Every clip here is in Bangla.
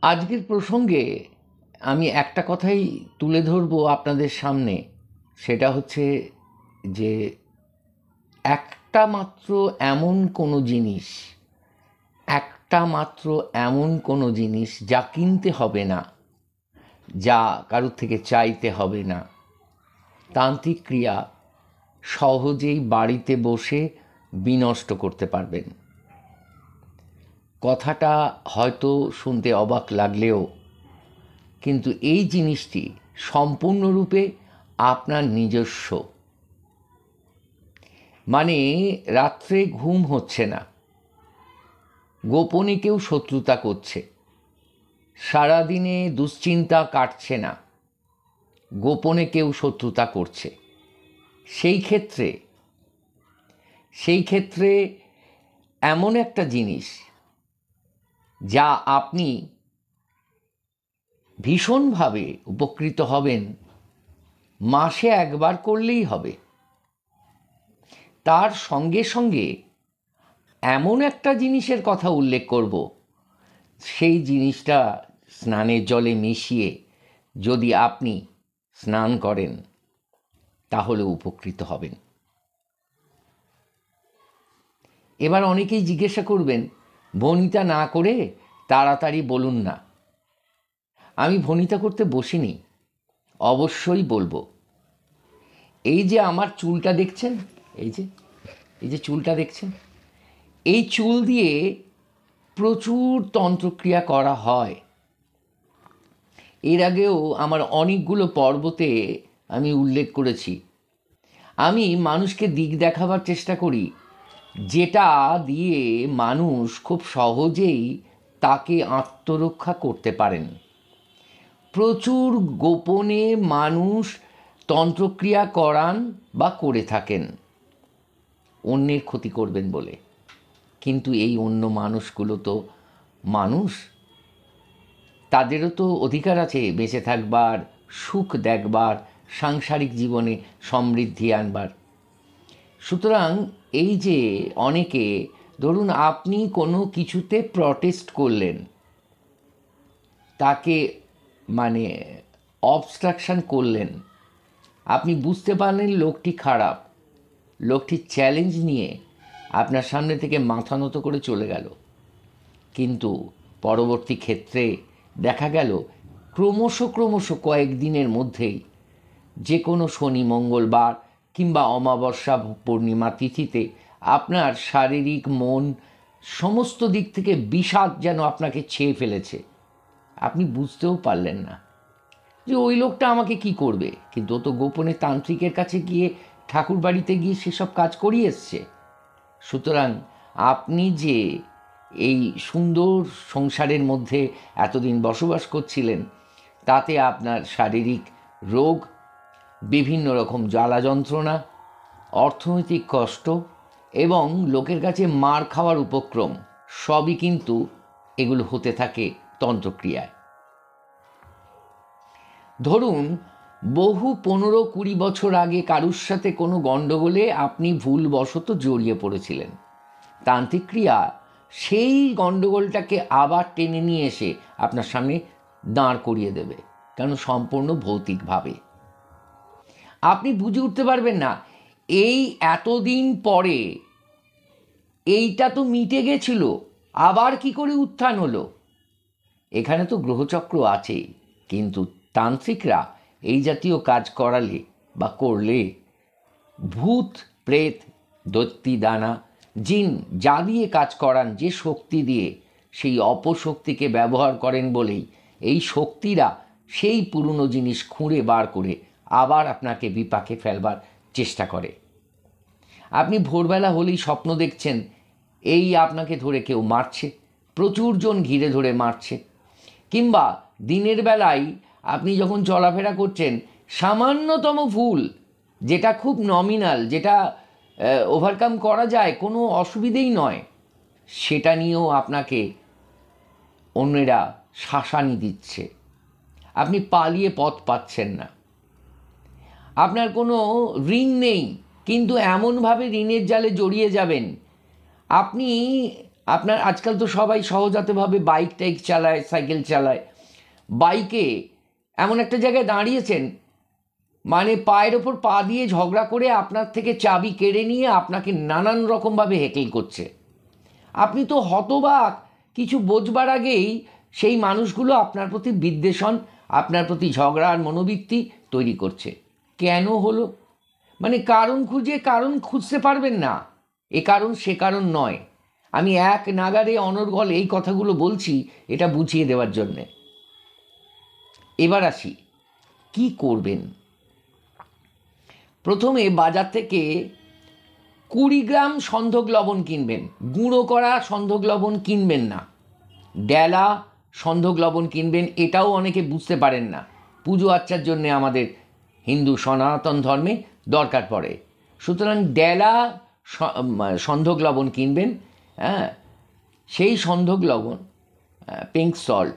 আজকের প্রসঙ্গে আমি একটা কথাই তুলে ধরব আপনাদের সামনে। সেটা হচ্ছে যে একটা মাত্র এমন কোনো জিনিস একটা মাত্র এমন কোনো জিনিস যা কিনতে হবে না, যা কারোর থেকে চাইতে হবে না, তান্ত্রিক ক্রিয়া সহজেই বাড়িতে বসে বিনষ্ট করতে পারবেন। কথাটা হয়তো শুনতে অবাক লাগলেও কিন্তু এই জিনিসটি সম্পূর্ণরূপে আপনার নিজস্ব। মানে রাত্রে ঘুম হচ্ছে না, গোপনে কেউ শত্রুতা করছে, সারাদিনে দুশ্চিন্তা কাটছে না, গোপনে কেউ শত্রুতা করছে, সেই ক্ষেত্রে এমন একটা জিনিস যা আপনি ভীষণভাবে উপকৃত হবেন, মাসে একবার করলেই হবে। তার সঙ্গে সঙ্গে এমন একটা জিনিসের কথা উল্লেখ করব, সেই জিনিসটা স্নানের জলে মিশিয়ে যদি আপনি স্নান করেন তাহলে উপকৃত হবেন। এবার অনেকেই জিজ্ঞাসা করবেন, ভনিতা না করে তাড়াতাড়ি বলুন না। আমি ভনিতা করতে বসিনি, অবশ্যই বলবো। এই যে আমার চুলটা দেখছেন, এই যে চুলটা দেখছেন, এই চুল দিয়ে প্রচুর তন্ত্রক্রিয়া করা হয়। এর আগেও আমার অনেকগুলো পর্বতে আমি উল্লেখ করেছি। আমি মানুষকে দিক দেখাবার চেষ্টা করি, যেটা দিয়ে মানুষ খুব সহজেই তাকে আত্মরক্ষা করতে পারেন। প্রচুর গোপনে মানুষ তন্ত্রক্রিয়া করান বা করে থাকেন অন্যের ক্ষতি করবেন বলে। কিন্তু এই অন্য মানুষগুলো তো মানুষ, তাদেরও তো অধিকার আছে বেঁচে থাকবার, সুখ দেখবার, সাংসারিক জীবনে সমৃদ্ধি আনবার। সুতরাং এই যে অনেকে, ধরুন আপনি কোনো কিছুতে প্রটেস্ট করলেন, তাকে মানে অবস্ট্রাকশন করলেন, আপনি বুঝতে পারলেন লোকটি খারাপ, লোকটি চ্যালেঞ্জ নিয়ে আপনার সামনে থেকে মাথা নত করে চলে গেল। কিন্তু পরবর্তী ক্ষেত্রে দেখা গেল ক্রমশ কয়েকদিনের মধ্যেই যে কোনো শনি মঙ্গলবার কিংবা অমাবস্যা পূর্ণিমা তিথিতে আপনার শারীরিক মন সমস্ত দিক থেকে বিষাদ যেন আপনাকে ছেয়ে ফেলেছে। আপনি বুঝতেও পারলেন না যে ওই লোকটা আমাকে কি করবে, কিন্তু ও তো গোপনে তান্ত্রিকের কাছে গিয়ে ঠাকুর বাড়িতে গিয়ে সেসব কাজ করিয়ে এসছে। সুতরাং আপনি যে এই সুন্দর সংসারের মধ্যে এতদিন বসবাস করছিলেন, তাতে আপনার শারীরিক রোগ, বিভিন্ন রকম জ্বালা যন্ত্রণা, অর্থনৈতিক কষ্ট এবং লোকের কাছে মার খাওয়ার উপক্রম, সবই কিন্তু এগুলো হতে থাকে তন্ত্রক্রিয়ায়। ধরুন বহু 15-20 বছর আগে কারুর সাথে কোনো গণ্ডগোলে আপনি ভুলবশত জড়িয়ে পড়েছিলেন। তান্ত্রিক ক্রিয়া সেই গণ্ডগোলটাকে আবার টেনে নিয়ে এসে আপনার সামনে দাঁড় করিয়ে দেবে, কেন সম্পূর্ণ ভৌতিকভাবে। আপনি বুঝে উঠতে পারবেন না এই এতদিন পরে এইটা তো মিটে গেছিল, আবার কি করে উত্থান হলো। এখানে তো গ্রহচক্র আছেই, কিন্তু তান্ত্রিকরা এই জাতীয় কাজ করালে বা করলে ভূত প্রেত দৈত্যী দানা জিন যা দিয়ে কাজ করান, যে শক্তি দিয়ে, সেই অপশক্তিকে ব্যবহার করেন বলেই এই শক্তিরা সেই পুরনো জিনিস খুঁড়ে বার করে আবার আপনাকে বিপাকে ফেলবার চেষ্টা করে। আপনি ভোরবেলা হলেই স্বপ্ন দেখছেন এই আপনাকে ধরে কেউ মারছে, প্রচুর জন ঘিরে ধরে মারছে, কিংবা দিনের বেলায় আপনি যখন চলাফেরা করছেন সামান্যতম ভুল, যেটা খুব নমিনাল, যেটা ওভারকাম করা যায়, কোনো অসুবিধেই নয়, সেটা নিয়েও আপনাকে অন্যেরা শাসানি দিচ্ছে। আপনি পালিয়ে পথ পাচ্ছেন না। আপনার কোনো ঋণ নেই, কিন্তু এমনভাবে ঋণের জালে জড়িয়ে যাবেন, আপনি আপনার আজকাল তো সবাই সহজাতভাবে বাইক টাইক চালায়, সাইকেল চালায়। বাইকে এমন একটা জায়গায় দাঁড়িয়েছেন, মানে পায়ের ওপর পা দিয়ে ঝগড়া করে আপনার থেকে চাবি কেড়ে নিয়ে আপনাকে নানান রকমভাবে হেকেল করছে। আপনি তো হতবাক, কিছু বোঝবার আগেই সেই মানুষগুলো আপনার প্রতি বিদ্বেষণ, আপনার প্রতি ঝগড়ার মনোবৃত্তি তৈরি করছে। কেন হলো? মানে কারণ খুঁজতে পারবেন না। এ কারণ সে কারণ নয়। আমি এক নাগাড়ে অনর্গল এই কথাগুলো বলছি এটা বুঝিয়ে দেওয়ার জন্যে। এবার আসি কি করবেন। প্রথমে বাজার থেকে 20 গ্রাম সন্ধক লবণ কিনবেন। গুঁড়ো করা সন্ধক লবণ কিনবেন না, ডেলা সন্ধক লবণ কিনবেন। এটাও অনেকে বুঝতে পারেন না। পুজো আর্চার জন্যে আমাদের হিন্দু সনাতন ধর্মে দরকার পড়ে, সুতরাং ডেলা সন্ধক লবণ কিনবেন। হ্যাঁ, সেই সন্ধক লবণ, পিঙ্ক সল্ট,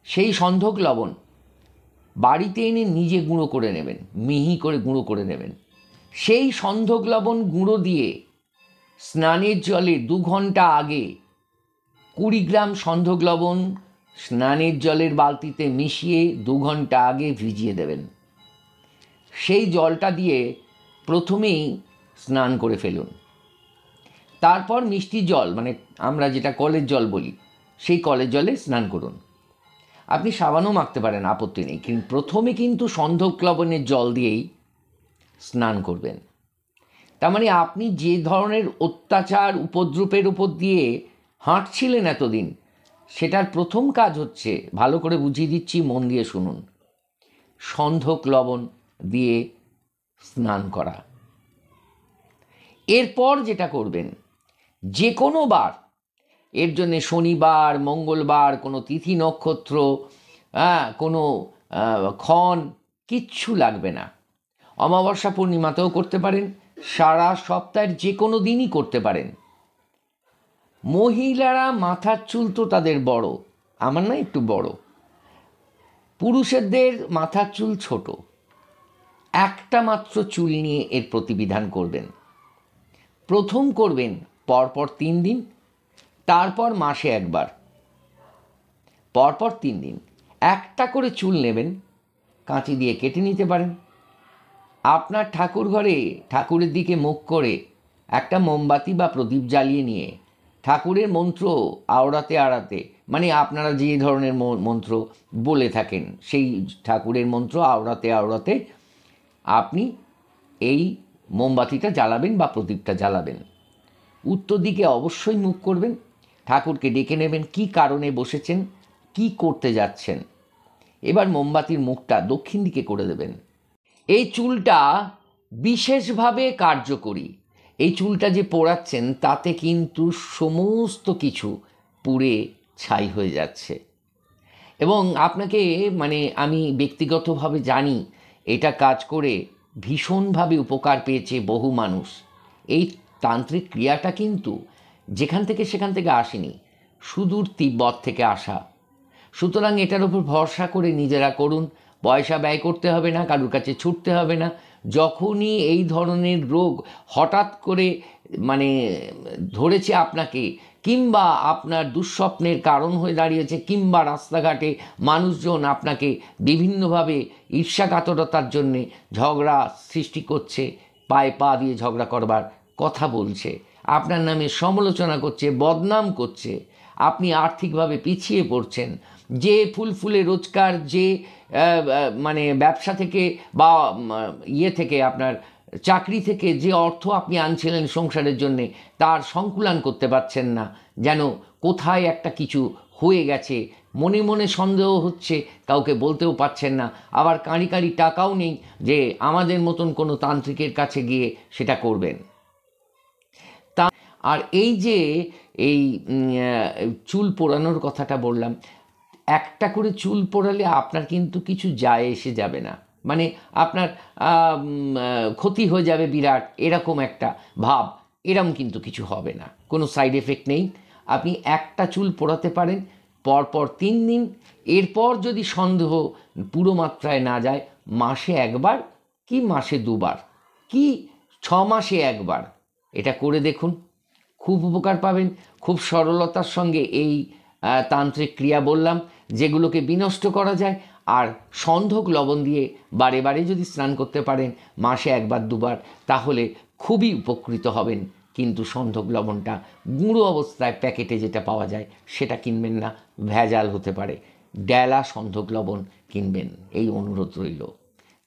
সেই সন্ধক লবণ বাড়িতে এনে নিজে গুঁড়ো করে নেবেন, মিহি করে গুঁড়ো করে নেবেন। সেই সন্ধক লবণ গুঁড়ো দিয়ে স্নানের জলে 2 ঘন্টা আগে 20 গ্রাম সন্ধক লবণ স্নানের জলের বালতিতে মিশিয়ে 2 ঘন্টা আগে ভিজিয়ে দেবেন। সেই জলটা দিয়ে প্রথমেই স্নান করে ফেলুন। তারপর মিষ্টি জল, মানে আমরা যেটা কলের জল বলি, সেই কলের জলে স্নান করুন। আপনি সাবানও মাখতে পারেন, আপত্তি নেই, কিন্তু প্রথমে কিন্তু সন্ধক লবণের জল দিয়েই স্নান করবেন। তার মানে আপনি যে ধরনের অত্যাচার উপদ্রবের উপর দিয়ে হাঁটছিলেন এতদিন, সেটার প্রথম কাজ হচ্ছে, ভালো করে বুঝিয়ে দিচ্ছি, মন দিয়ে শুনুন, সন্ধক লবণ দিয়ে স্নান করা। এরপর যেটা করবেন, যে কোনো বার, এর জন্যে শনিবার, মঙ্গলবার, কোনো তিথি নক্ষত্র, কোনো ক্ষণ কিচ্ছু লাগবে না। অমাবস্যা পূর্ণিমাতেও করতে পারেন, সারা সপ্তাহের যে কোনো দিনই করতে পারেন। মহিলারা মাথার চুল তো তাদের বড়, আমার না একটু বড়, পুরুষদের মাথার চুল ছোট। একটা মাত্র চুল নিয়ে এর প্রতিবিধান করবেন। প্রথম করবেন পরপর 3 দিন, তারপর মাসে একবার, পরপর 3 দিন একটা করে চুল নেবেন, কাঁচি দিয়ে কেটে নিতে পারেন। আপনার ঠাকুর ঘরে ঠাকুরের দিকে মুখ করে একটা মোমবাতি বা প্রদীপ জ্বালিয়ে নিয়ে ঠাকুরের মন্ত্র আওড়াতে আওড়াতে, মানে আপনারা যে ধরনের মন্ত্র বলে থাকেন সেই ঠাকুরের মন্ত্র আওড়াতে আওড়াতে আপনি এই মোমবাতিটা জ্বালাবেন বা প্রদীপটা জ্বালাবেন। উত্তর দিকে অবশ্যই মুখ করবেন। ঠাকুরকে ডেকে নেবেন, কি কারণে বসেছেন, কি করতে যাচ্ছেন। এবার মোমবাতির মুখটা দক্ষিণ দিকে করে দেবেন। এই চুলটা বিশেষভাবে কার্যকরী। এই চুলটা যে পোড়াচ্ছেন তাতে কিন্তু সমস্ত কিছু পুড়ে ছাই হয়ে যাচ্ছে। এবং আপনাকে, মানে আমি ব্যক্তিগতভাবে জানি, এটা কাজ করে ভীষণভাবে উপকার পেয়েছে বহু মানুষ। এই তান্ত্রিক ক্রিয়াটা কিন্তু যেখান থেকে সেখান থেকে আসেনি, সুদূর তিব্বত থেকে আসা। সুতরাং এটার উপর ভরসা করে নিজেরা করুন, পয়সা ব্যয় করতে হবে না, কারুর কাছে ছুটতে হবে না। যখনই এই ধরনের রোগ হঠাৎ করে মানে ধরেছে আপনাকে, কিংবা আপনার দুঃস্বপ্নের কারণ হয়ে দাঁড়িয়েছে, কিংবা রাস্তাঘাটে মানুষজন আপনাকে বিভিন্নভাবে ঈর্ষাকাতরতার জন্যে ঝগড়া সৃষ্টি করছে, পায়ে পা দিয়ে ঝগড়া করবার কথা বলছে, আপনার নামে সমালোচনা করছে, বদনাম করছে, আপনি আর্থিকভাবে পিছিয়ে পড়ছেন, যে ফুলফুলে রোজগার, যে মানে ব্যবসা থেকে বা থেকে আপনার চাকরি থেকে যে অর্থ আপনি আনছিলেন সংসারের জন্যে, তার সংকুলান করতে পারছেন না, যেন কোথায় একটা কিছু হয়ে গেছে, মনে মনে সন্দেহ হচ্ছে, কাউকে বলতেও পারছেন না, আবার কাঁড়ি কাঁড়ি টাকাও নেই যে আমাদের মতন কোনো তান্ত্রিকের কাছে গিয়ে সেটা করবেন। আর এই যে এই চুল পোড়ানোর কথাটা বললাম, একটা করে চুল পোড়ালে আপনার কিন্তু কিছু যায় এসে যাবে না, মানে আপনার ক্ষতি হয়ে যাবে বিরাট, এরকম একটা ভাব, এরম কিন্তু কিছু হবে না, কোনো সাইড এফেক্ট নেই। আপনি একটা চুল পোড়াতে পারেন পরপর 3 দিন। এরপর যদি সন্দেহ পুরো মাত্রায় না যায়, মাসে একবার কি মাসে 2 বার কি 6 মাসে একবার এটা করে দেখুন, খুব উপকার পাবেন। খুব সরলতার সঙ্গে এই তান্ত্রিক ক্রিয়া বললাম, যেগুলোকে বিনষ্ট করা যায়। আর সন্ধক লবণ দিয়ে বারে বারে যদি স্নান করতে পারেন, মাসে একবার দুবার, তাহলে খুবই উপকৃত হবেন। কিন্তু সন্ধক লবণটা গুঁড়ো অবস্থায় প্যাকেটে যেটা পাওয়া যায় সেটা কিনবেন না, ভেজাল হতে পারে। ডেলা সন্ধক লবণ কিনবেন, এই অনুরোধ রইল।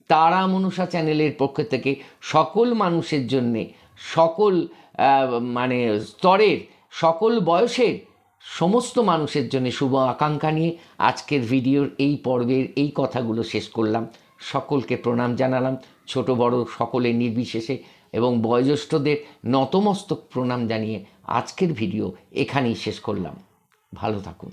তারা মনসা চ্যানেলের পক্ষ থেকে সকল মানুষের জন্যে, সকল মানে স্তরের, সকল বয়সের সমস্ত মানুষের জন্য শুভ আকাঙ্ক্ষা নিয়ে আজকের ভিডিওর এই পর্বের এই কথাগুলো শেষ করলাম। সকলকে প্রণাম জানালাম, ছোট বড় সকলের নির্বিশেষে, এবং বয়োজ্যেষ্ঠদের নতমস্তক প্রণাম জানিয়ে আজকের ভিডিও এখানেই শেষ করলাম। ভালো থাকুন।